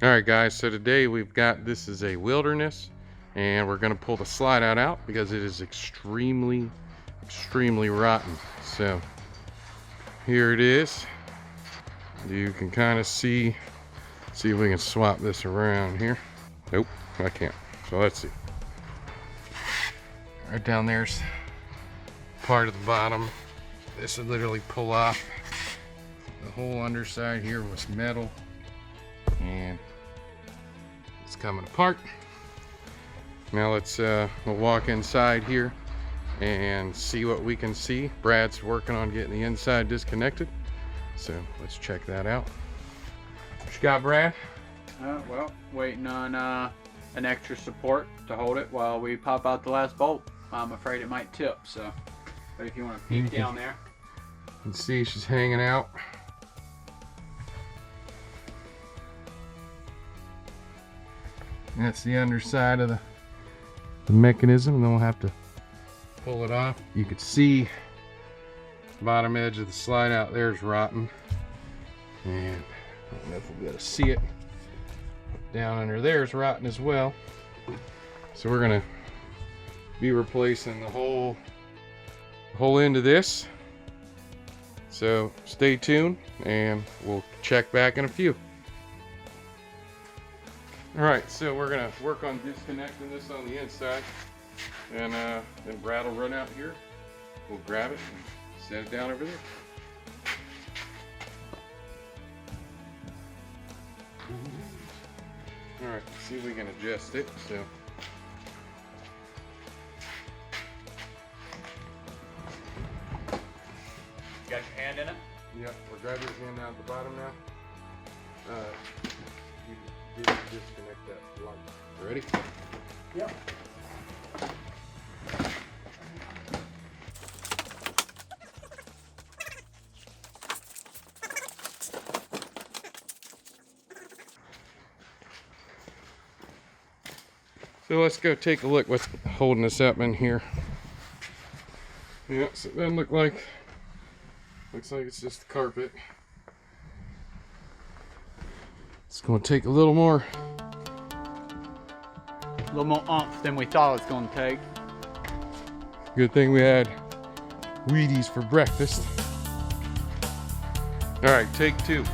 All right, guys, so today we've got, this is a Wilderness, and we're gonna pull the slide out because it is extremely rotten. So here it is. You can kind of see if we can swap this around here. Nope, I can't. So let's see. Right down there's part of the bottom. This would literally pull off. The whole underside here was metal, and it's coming apart. Now let's we'll walk inside here and see what we can see. Brad's working on getting the inside disconnected, so let's check that out. What you got, Brad? Well, waiting on an extra support to hold it while we pop out the last bolt. I'm afraid it might tip, so, but if you want to peek down there. You can see she's hanging out. That's the underside of the mechanism, and then we'll have to pull it off. You can see the bottom edge of the slide out there is rotten, and I don't know if we'll be able to see it. Down under there is rotten as well. So we're gonna be replacing the whole end of this. So stay tuned, and we'll check back in a few. All right, so we're gonna work on disconnecting this on the inside, and then Brad will run out here. We'll grab it and set it down over there. All right, let's see if we can adjust it. So. You got your hand in it? Yep, we'll grab your hand down at the bottom now. You didn't disconnect that light. Ready? Yep. So let's go take a look what's holding us up in here. Yeah, so it doesn't look like, looks like it's just the carpet. It's gonna take a little more. A little more oomph than we thought it was going to take. Good thing we had Wheaties for breakfast. All right, take two.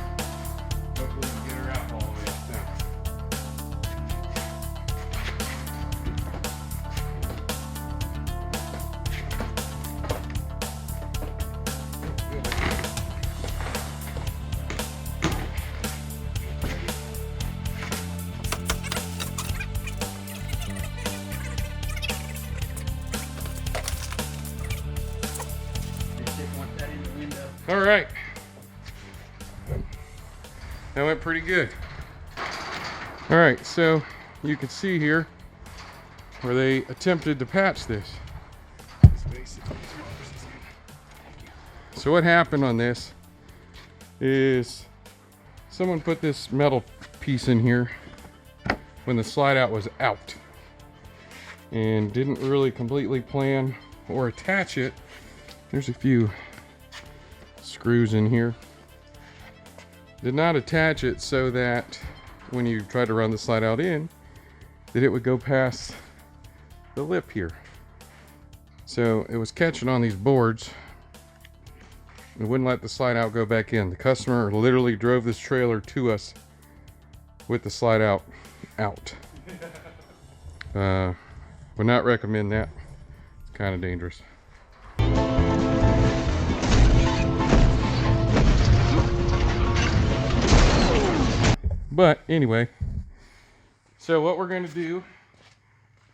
Hopefully we can get her out all the way up down. All right, that went pretty good. All right, so you can see here where they attempted to patch this. So what happened on this is someone put this metal piece in here when the slide out was out and didn't really completely plan or attach it. There's a few screws in here. Did not attach it so that when you try to run the slide out in, that it would go past the lip here. So it was catching on these boards. It wouldn't let the slide out go back in. The customer literally drove this trailer to us with the slide out. Would not recommend that. It's kind of dangerous. But anyway, so what we're going to do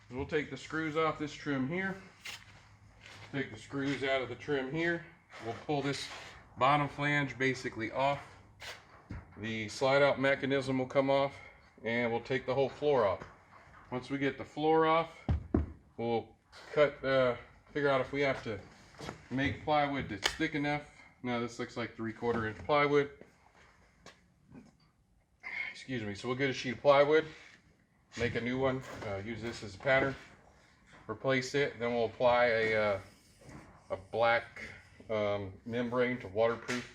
is we'll take the screws off this trim here, take the screws out of the trim here, we'll pull this bottom flange basically off, the slide out mechanism will come off, and we'll take the whole floor off. Once we get the floor off, we'll cut, figure out if we have to make plywood that's thick enough. Now this looks like 3/4 inch plywood. Excuse me, so we'll get a sheet of plywood, make a new one, use this as a pattern, replace it, then we'll apply a black membrane to waterproof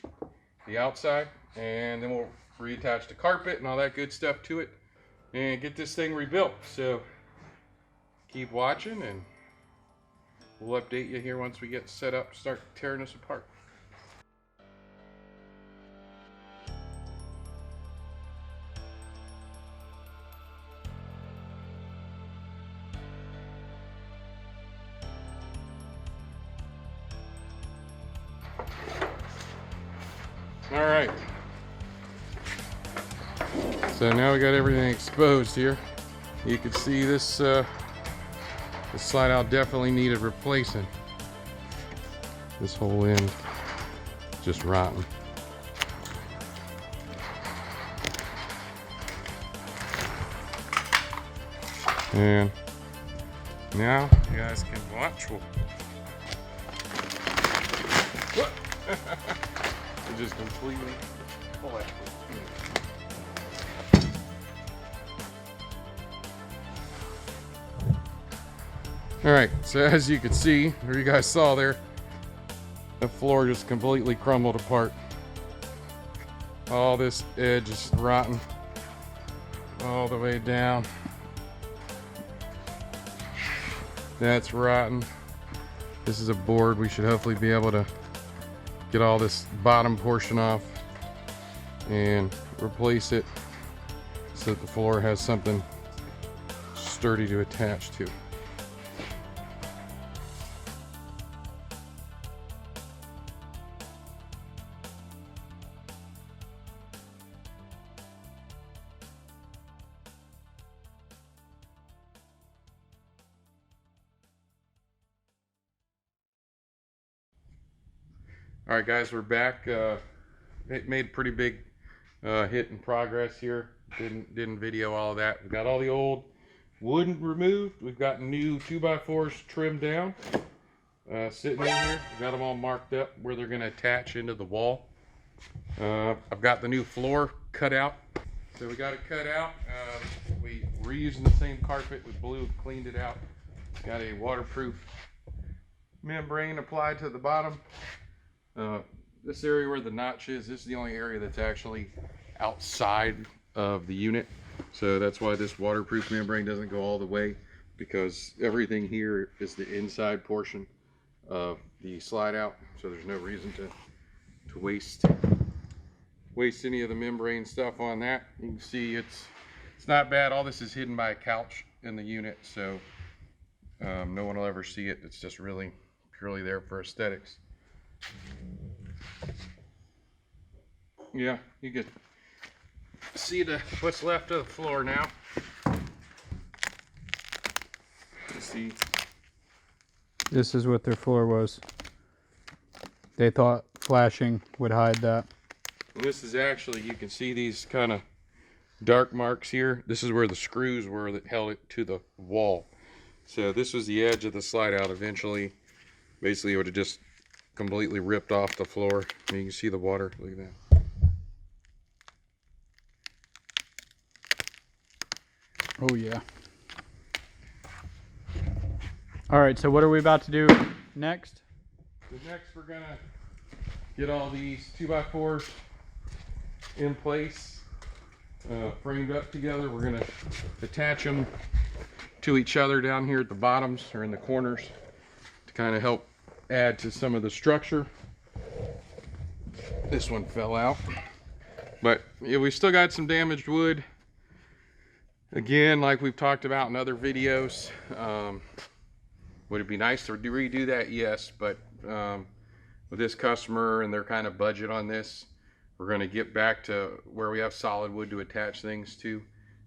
the outside, and then we'll reattach the carpet and all that good stuff to it, and get this thing rebuilt. So keep watching, and we'll update you here once we get set up to start tearing this apart. All right. So now we got everything exposed here. You can see this this slide out definitely needed replacing. This whole end just rotten. And now you guys can watch. What? It just completely collapsed. All right, so as you can see, or you guys saw there, the floor just completely crumbled apart. All this edge is rotten all the way down. That's rotten. This is a board. We should hopefully be able to get all this bottom portion off and replace it so that the floor has something sturdy to attach to. All right, guys, we're back. It made pretty big hit in progress here. Didn't video all of that. We got all the old wood removed. We've got new 2x4s trimmed down, sitting in here. We've got them all marked up where they're going to attach into the wall. I've got the new floor cut out. So we got it cut out. We reusing the same carpet with blue, cleaned it out. Got a waterproof membrane applied to the bottom. This area where the notch is, this is the only area that's actually outside of the unit. So that's why this waterproof membrane doesn't go all the way, because everything here is the inside portion of the slide out. So there's no reason to waste any of the membrane stuff on that. You can see it's not bad. All this is hidden by a couch in the unit, so no one will ever see it. It's just really purely there for aesthetics. Yeah, you can see what's left of the floor now. You see, this is what their floor was. They thought flashing would hide that. and this is actually, you can see these kind of dark marks here. This is where the screws were that held it to the wall. So this was the edge of the slide out. Eventually, basically, it would have just completely ripped off the floor. And you can see the water. Look at that. Oh yeah. All right, so what are we about to do next? So next we're gonna get all these 2x4s in place, framed up together. We're gonna attach them to each other down here at the bottoms or in the corners to kind of help add to some of the structure. This one fell out, but yeah, we still got some damaged wood. Again, like we've talked about in other videos, would it be nice to redo that? Yes, but with this customer and their kind of budget on this, we're going to get back to where we have solid wood to attach things to,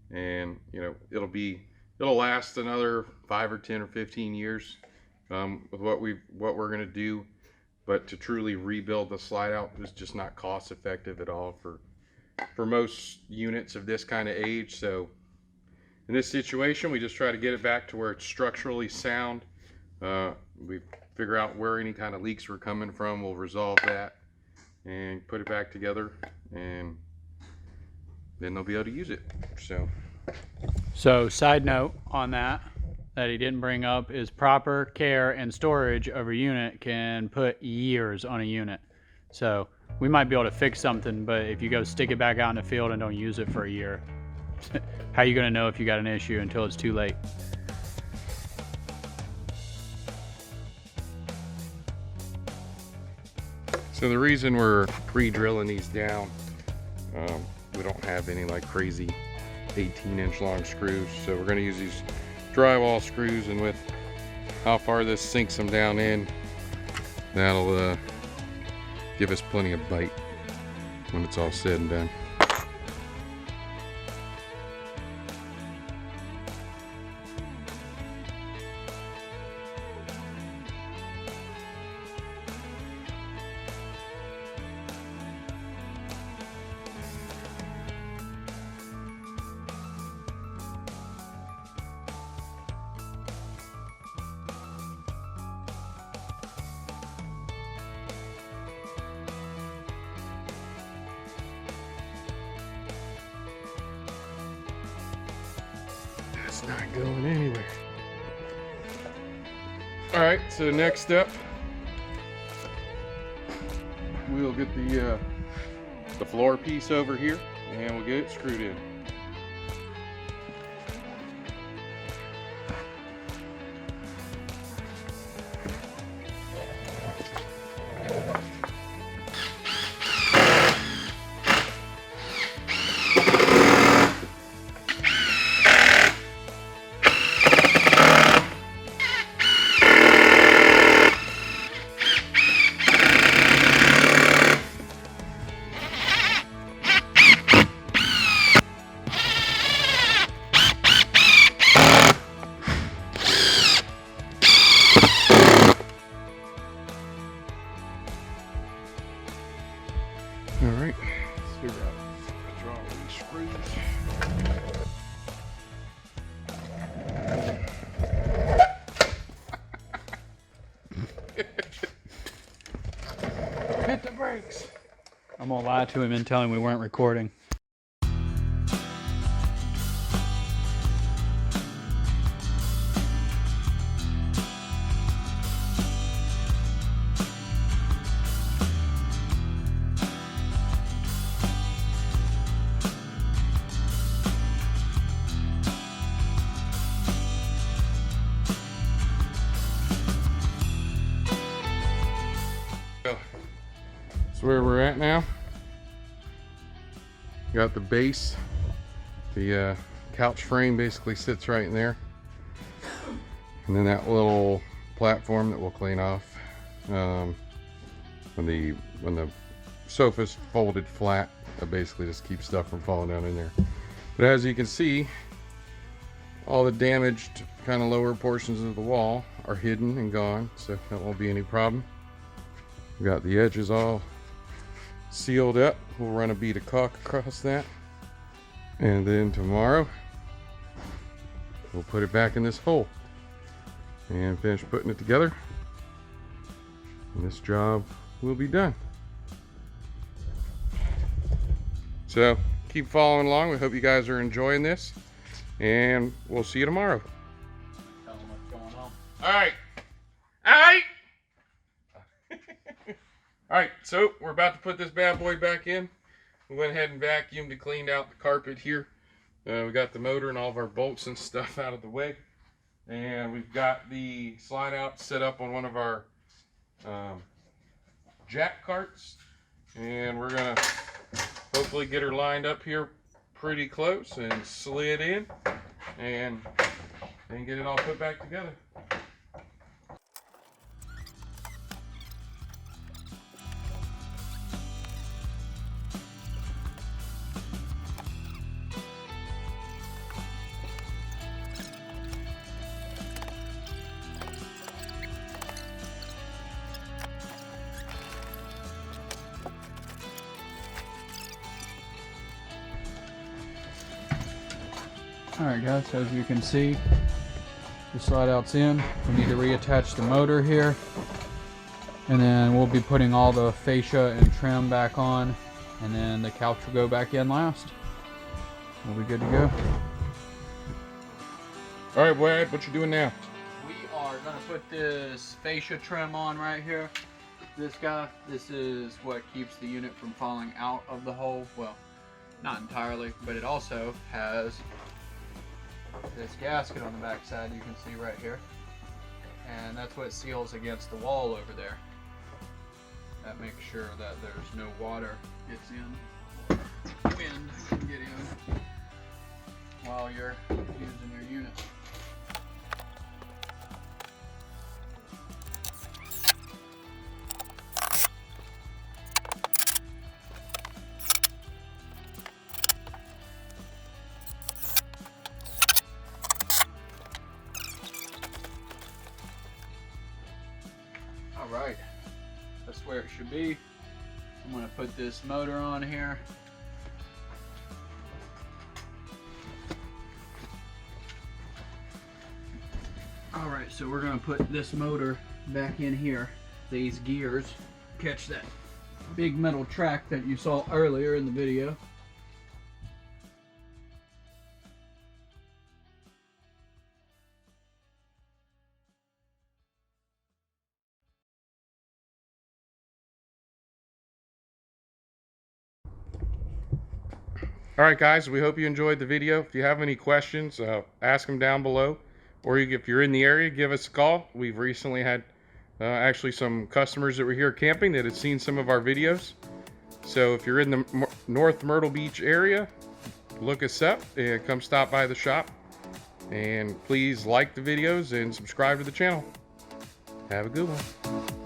and you know, it'll last another 5 or 10 or 15 years with what we're going to do. But to truly rebuild the slide out is just not cost effective at all for most units of this kind of age. So in this situation, we just try to get it back to where it's structurally sound. We figure out where any kind of leaks were coming from. We'll resolve that and put it back together, and then they'll be able to use it. So side note on that he didn't bring up is proper care and storage of a unit can put years on a unit. So we might be able to fix something, but if you go stick it back out in the field and don't use it for a year, how are you gonna know if you got an issue until it's too late? So the reason we're pre-drilling these down, we don't have any like crazy 18-inch long screws, so we're going to use these drywall screws, and with how far this sinks them down in, that'll give us plenty of bite when it's all said and done. It's not going anywhere. All right, so next step, we'll get the floor piece over here, and we'll get it screwed in. All right, let's figure out what's wrong with these screws. Hit the brakes. I'm gonna lie to him and tell him we weren't recording. That's where we're at now. Got the base. The couch frame basically sits right in there. And then that little platform that we'll clean off when the sofa's folded flat, that basically just keeps stuff from falling down in there. But as you can see, all the damaged kind of lower portions of the wall are hidden and gone, so that won't be any problem. We got the edges all sealed up. We'll run a bead of caulk across that, and then tomorrow we'll put it back in this hole and finish putting it together, and this job will be done. So keep following along. We hope you guys are enjoying this, and we'll see you tomorrow. Tell them what's going on. All right. All right, so we're about to put this bad boy back in. We went ahead and vacuumed and cleaned out the carpet here. We got the motor and all of our bolts and stuff out of the way. And we've got the slide out set up on one of our jack carts. And we're gonna hopefully get her lined up here pretty close and slid in, and then get it all put back together. Alright guys, so as you can see, the slide out's in. We need to reattach the motor here, and then we'll be putting all the fascia and trim back on, and then the couch will go back in last. We'll be good to go. All right, Brad, what you doing now? We are gonna put this fascia trim on right here. this guy. This is what keeps the unit from falling out of the hole. Well, not entirely, but it also has this gasket on the back side you can see right here. And that's what seals against the wall over there. That makes sure that there's no water gets in, wind can get in while you're using your unit. Alright, that's where it should be. I'm going to put this motor on here. Alright, so we're going to put this motor back in here. These gears catch that big metal track that you saw earlier in the video. All right, guys, we hope you enjoyed the video. If you have any questions, ask them down below. Or if you're in the area, give us a call. We've recently had actually some customers that were here camping that had seen some of our videos. So if you're in the North Myrtle Beach area, look us up and come stop by the shop. And please like the videos and subscribe to the channel. Have a good one.